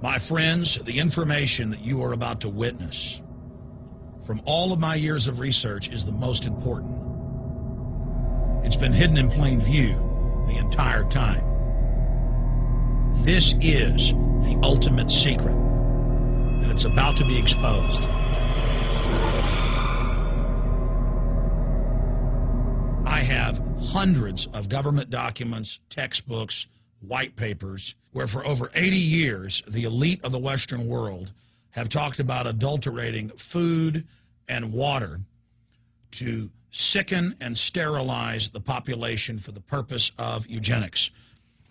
My friends, the information that you are about to witness from all of my years of research is the most important. It's been hidden in plain view the entire time. This is the ultimate secret, and it's about to be exposed. I have hundreds of government documents, textbooks, white papers, where for over 80 years, the elite of the Western world have talked about adulterating food and water to sicken and sterilize the population for the purpose of eugenics.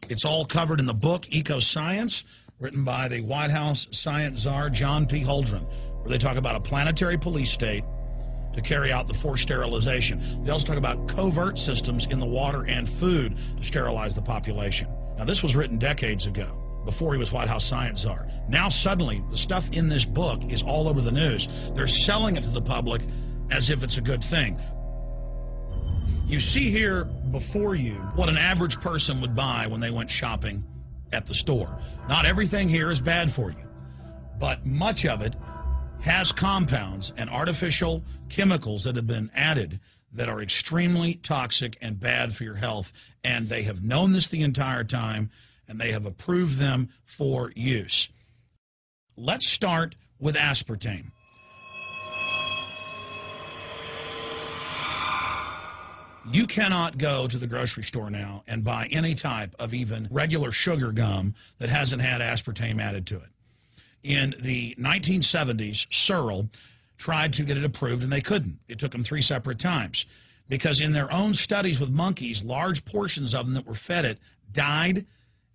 It's all covered in the book, Eco-Science, written by the White House science czar, John P. Holdren, where they talk about a planetary police state to carry out the forced sterilization. They also talk about covert systems in the water and food to sterilize the population. Now, this was written decades ago, before he was White House science czar. Now, suddenly, the stuff in this book is all over the news. They're selling it to the public as if it's a good thing. You see here before you what an average person would buy when they went shopping at the store. Not everything here is bad for you, but much of it has compounds and artificial chemicals that have been added that are extremely toxic and bad for your health, and they have known this the entire time, and they have approved them for use. Let's start with aspartame. You cannot go to the grocery store now and buy any type of even regular sugar gum that hasn't had aspartame added to it. In the 1970s, Searle tried to get it approved, and they couldn't. It took them 3 separate times because in their own studies with monkeys, large portions of them that were fed it died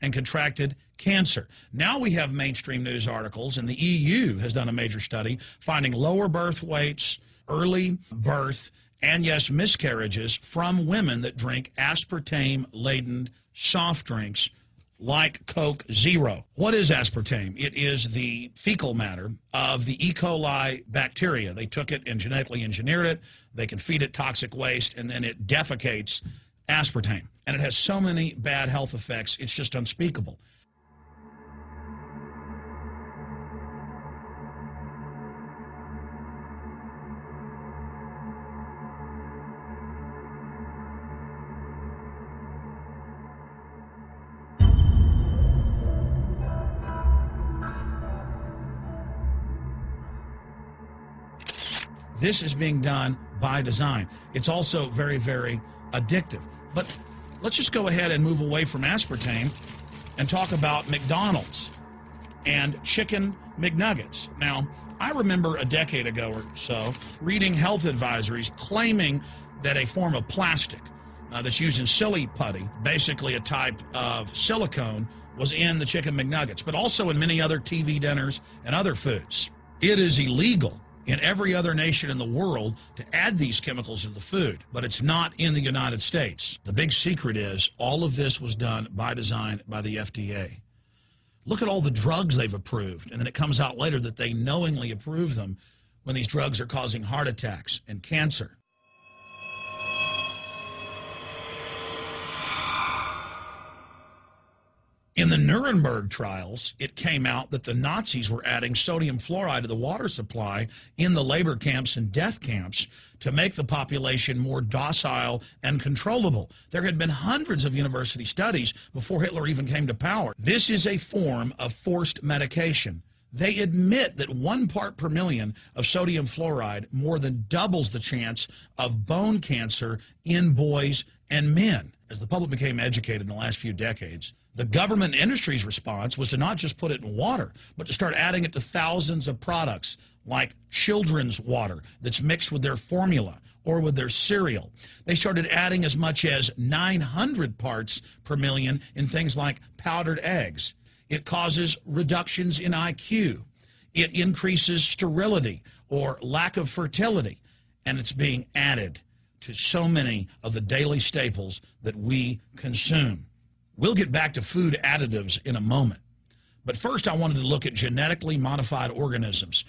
and contracted cancer. Now we have mainstream news articles, and the EU has done a major study finding lower birth weights, early birth, and yes, miscarriages from women that drink aspartame-laden soft drinks like Coke Zero. What is aspartame? It is the fecal matter of the E. coli bacteria. They took it and genetically engineered it. They can feed it toxic waste, and then it defecates aspartame. And it has so many bad health effects, it's just unspeakable. This is being done by design. It's also very, very addictive. But let's just go ahead and move away from aspartame and talk about McDonald's and chicken McNuggets. Now, I remember a decade ago or so reading health advisories claiming that a form of plastic that's used in silly putty, basically a type of silicone, was in the chicken McNuggets, but also in many other TV dinners and other foods. It is illegal in every other nation in the world to add these chemicals to the food, but it's not in the United States. The big secret is all of this was done by design by the FDA. Look at all the drugs they've approved, and then it comes out later that they knowingly approve them when these drugs are causing heart attacks and cancer. In the Nuremberg trials, it came out that the Nazis were adding sodium fluoride to the water supply in the labor camps and death camps to make the population more docile and controllable. There had been hundreds of university studies before Hitler even came to power. This is a form of forced medication. They admit that 1 part per million of sodium fluoride more than doubles the chance of bone cancer in boys and men. As the public became educated in the last few decades, the government industry's response was to not just put it in water, but to start adding it to thousands of products like children's water that's mixed with their formula or with their cereal. They started adding as much as 900 parts per million in things like powdered eggs. It causes reductions in IQ. It increases sterility or lack of fertility, and it's being added to so many of the daily staples that we consume. We'll get back to food additives in a moment. But first, I wanted to look at genetically modified organisms.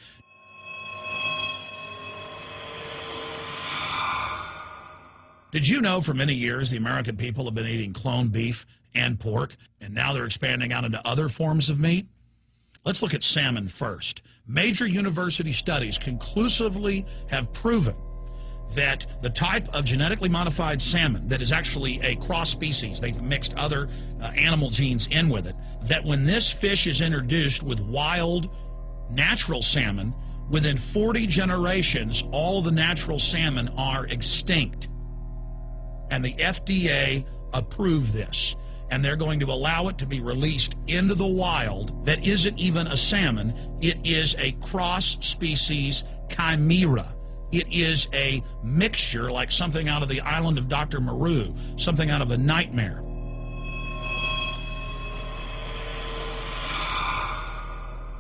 Did you know for many years the American people have been eating cloned beef and pork, and now they're expanding out into other forms of meat? Let's look at salmon first. Major university studies conclusively have proven that the type of genetically modified salmon that is actually a cross species, they've mixed other animal genes in with it, that when this fish is introduced with wild natural salmon, within 40 generations, all the natural salmon are extinct. And the FDA approved this. And they're going to allow it to be released into the wild that isn't even a salmon. It is a cross-species chimera. It is a mixture like something out of the island of Dr. Moreau, something out of a nightmare.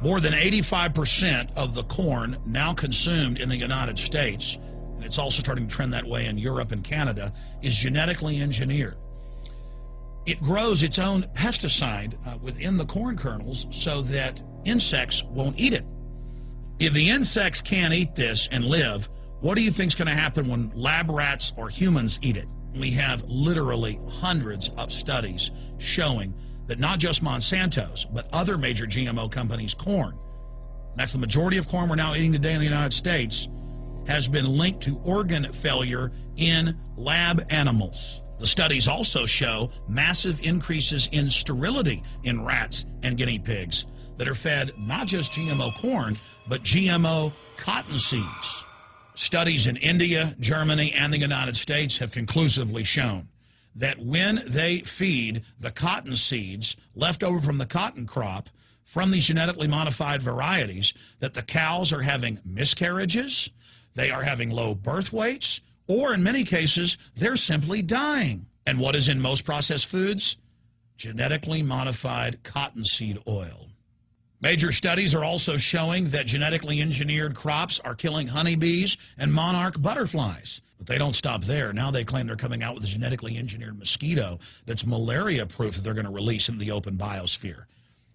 More than 85% of the corn now consumed in the United States, and it's also starting to trend that way in Europe and Canada, is genetically engineered. It grows its own pesticide within the corn kernels so that insects won't eat it. If the insects can't eat this and live, what do you think is going to happen when lab rats or humans eat it? We have literally hundreds of studies showing that not just Monsanto's, but other major GMO companies' corn, that's the majority of corn we're now eating today in the United States, has been linked to organ failure in lab animals. The studies also show massive increases in sterility in rats and guinea pigs that are fed not just GMO corn, but GMO cotton seeds. Studies in India, Germany, and the United States have conclusively shown that when they feed the cotton seeds left over from the cotton crop from these genetically modified varieties, that the cows are having miscarriages, they are having low birth weights, or in many cases, they're simply dying. And what is in most processed foods? Genetically modified cottonseed oil. Major studies are also showing that genetically engineered crops are killing honeybees and monarch butterflies. But they don't stop there. Now they claim they're coming out with a genetically engineered mosquito that's malaria-proof that they're going to release into the open biosphere.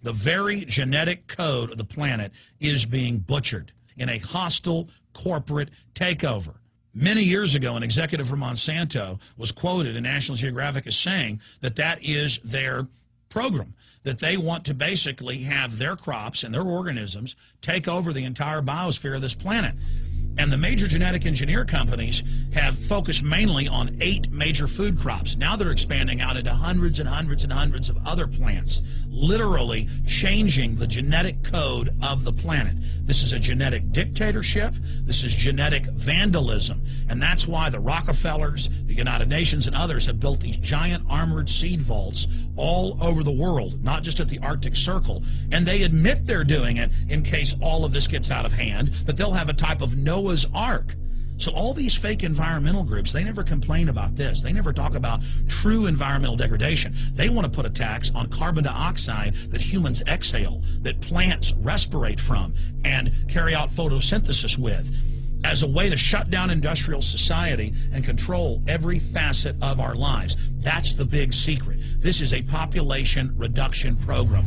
The very genetic code of the planet is being butchered in a hostile corporate takeover. Many years ago, an executive from Monsanto was quoted in National Geographic as saying that that is their program, that they want to basically have their crops and their organisms take over the entire biosphere of this planet. And the major genetic engineer companies have focused mainly on 8 major food crops. Now they're expanding out into hundreds and hundreds and hundreds of other plants, literally changing the genetic code of the planet. This is a genetic dictatorship. This is genetic vandalism. And that's why the Rockefellers, the United Nations, and others have built these giant armored seed vaults all over the world, not just at the Arctic Circle. And they admit they're doing it in case all of this gets out of hand, that they'll have a type of Noah's Ark. So all these fake environmental groups, they never complain about this. They never talk about true environmental degradation. They want to put a tax on carbon dioxide that humans exhale, that plants respirate from and carry out photosynthesis with, as a way to shut down industrial society and control every facet of our lives. That's the big secret. This is a population reduction program.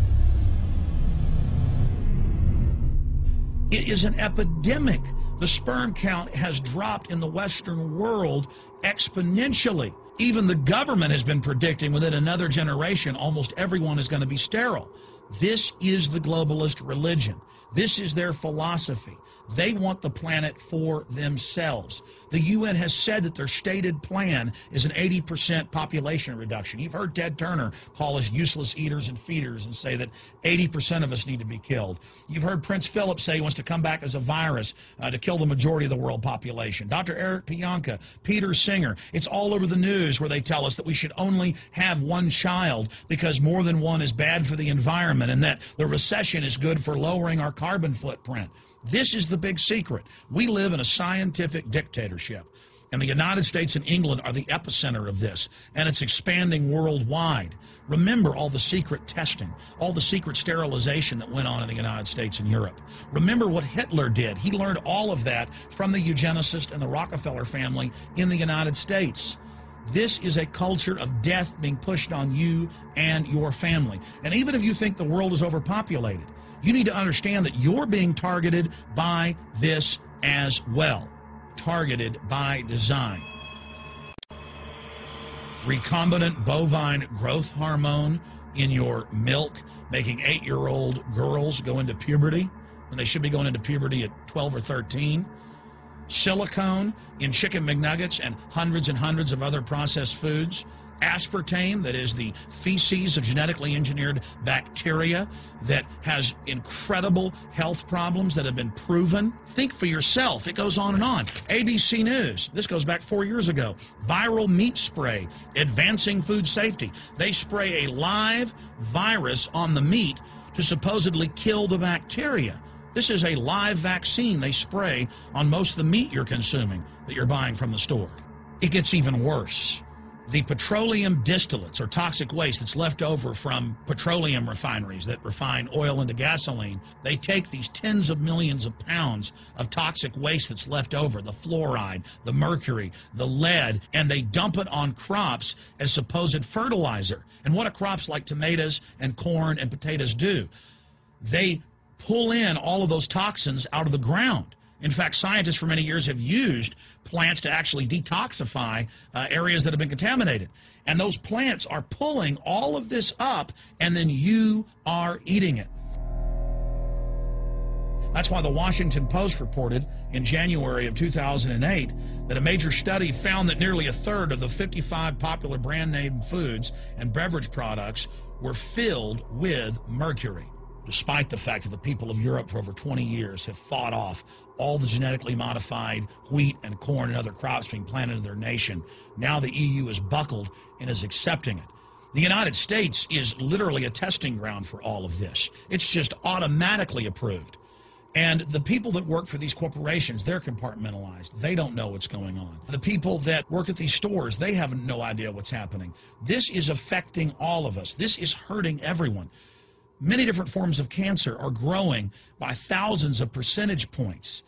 It is an epidemic. The sperm count has dropped in the Western world exponentially. Even the government has been predicting within another generation almost everyone is going to be sterile. This is the globalist religion. This is their philosophy. They want the planet for themselves. The UN has said that their stated plan is an 80% population reduction. You've heard Ted Turner call us useless eaters and feeders and say that 80% of us need to be killed. You've heard Prince Philip say he wants to come back as a virus to kill the majority of the world population. Dr. Eric Pianka, Peter Singer, it's all over the news where they tell us that we should only have one child because more than one is bad for the environment and that the recession is good for lowering our carbon footprint. This is the big secret. We live in a scientific dictatorship, and the United States and England are the epicenter of this, and it's expanding worldwide. Remember all the secret testing, all the secret sterilization that went on in the United States and Europe. Remember what Hitler did. He learned all of that from the eugenicist and the Rockefeller family in the United States. This is a culture of death being pushed on you and your family. And even if you think the world is overpopulated, you need to understand that you're being targeted by this as well. Targeted by design. Recombinant bovine growth hormone in your milk, making 8-year-old girls go into puberty when they should be going into puberty at 12 or 13. Silicone in chicken McNuggets and hundreds of other processed foods. Aspartame, that is the feces of genetically engineered bacteria that has incredible health problems that have been proven. Think for yourself. It goes on and on. ABC News, this goes back 4 years ago. Viral meat spray, advancing food safety. They spray a live virus on the meat to supposedly kill the bacteria. This is a live vaccine they spray on most of the meat you're consuming that you're buying from the store. It gets even worse. The petroleum distillates, or toxic waste that's left over from petroleum refineries that refine oil into gasoline, they take these tens of millions of pounds of toxic waste that's left over, the fluoride, the mercury, the lead, and they dump it on crops as supposed fertilizer. And what do crops like tomatoes and corn and potatoes do? They pull in all of those toxins out of the ground. In fact, scientists for many years have used plants to actually detoxify areas that have been contaminated. And those plants are pulling all of this up, and then you are eating it. That's why the Washington Post reported in January of 2008 that a major study found that nearly a third of the 55 popular brand name foods and beverage products were filled with mercury. Despite the fact that the people of Europe for over 20 years have fought off all the genetically modified wheat and corn and other crops being planted in their nation, now the EU is buckled and is accepting it. The United States is literally a testing ground for all of this. It's just automatically approved. And the people that work for these corporations, they're compartmentalized. They don't know what's going on. The people that work at these stores, they have no idea what's happening. This is affecting all of us. This is hurting everyone. Many different forms of cancer are growing by thousands of percentage points.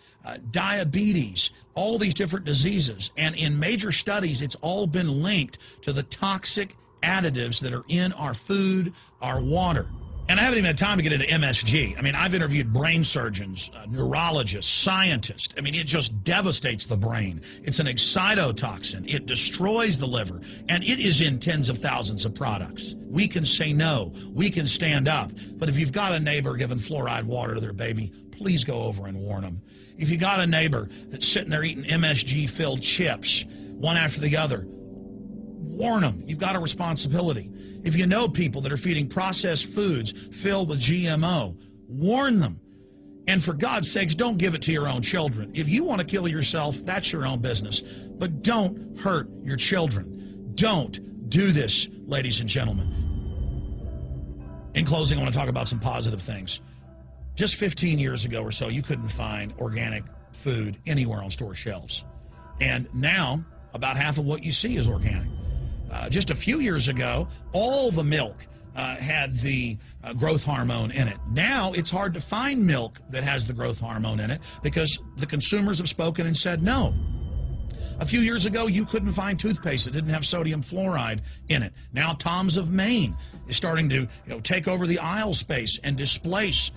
Diabetes, all these different diseases. And in major studies, it's all been linked to the toxic additives that are in our food, our water. And I haven't even had time to get into MSG. I mean, I've interviewed brain surgeons, neurologists, scientists. I mean, it just devastates the brain. It's an excitotoxin. It destroys the liver, and it is in tens of thousands of products. We can say no. We can stand up. But if you've got a neighbor giving fluoride water to their baby, please go over and warn them. If you've got a neighbor that's sitting there eating MSG-filled chips, one after the other, warn them. You've got a responsibility. If you know people that are feeding processed foods filled with GMO, warn them. And for God's sakes, don't give it to your own children. If you want to kill yourself, that's your own business. But don't hurt your children. Don't do this, ladies and gentlemen. In closing, I want to talk about some positive things. Just 15 years ago or so, you couldn't find organic food anywhere on store shelves. And now, about half of what you see is organic. Just a few years ago, all the milk had the growth hormone in it. Now it's hard to find milk that has the growth hormone in it because the consumers have spoken and said no. A few years ago, you couldn't find toothpaste that didn't have sodium fluoride in it. Now Tom's of Maine is starting to take over the aisle space and displace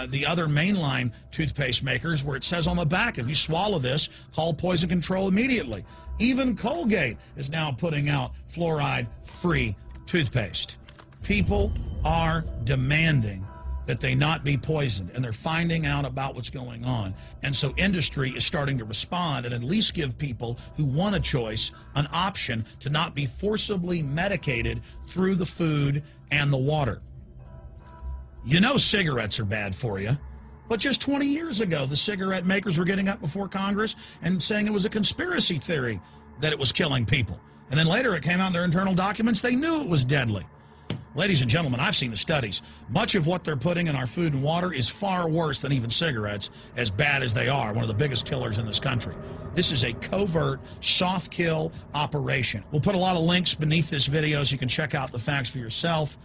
the other mainline toothpaste makers, where it says on the back, if you swallow this, call poison control immediately. Even Colgate is now putting out fluoride-free toothpaste. People are demanding that they not be poisoned, and they're finding out about what's going on. And so industry is starting to respond and at least give people who want a choice an option to not be forcibly medicated through the food and the water. You know cigarettes are bad for you. But just 20 years ago, the cigarette makers were getting up before Congress and saying it was a conspiracy theory that it was killing people. And then later it came out in their internal documents, they knew it was deadly. Ladies and gentlemen, I've seen the studies. Much of what they're putting in our food and water is far worse than even cigarettes, as bad as they are, one of the biggest killers in this country. This is a covert, soft kill operation. We'll put a lot of links beneath this video so you can check out the facts for yourself.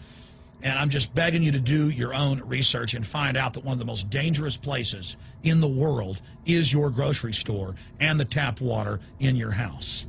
And I'm just begging you to do your own research and find out that one of the most dangerous places in the world is your grocery store and the tap water in your house.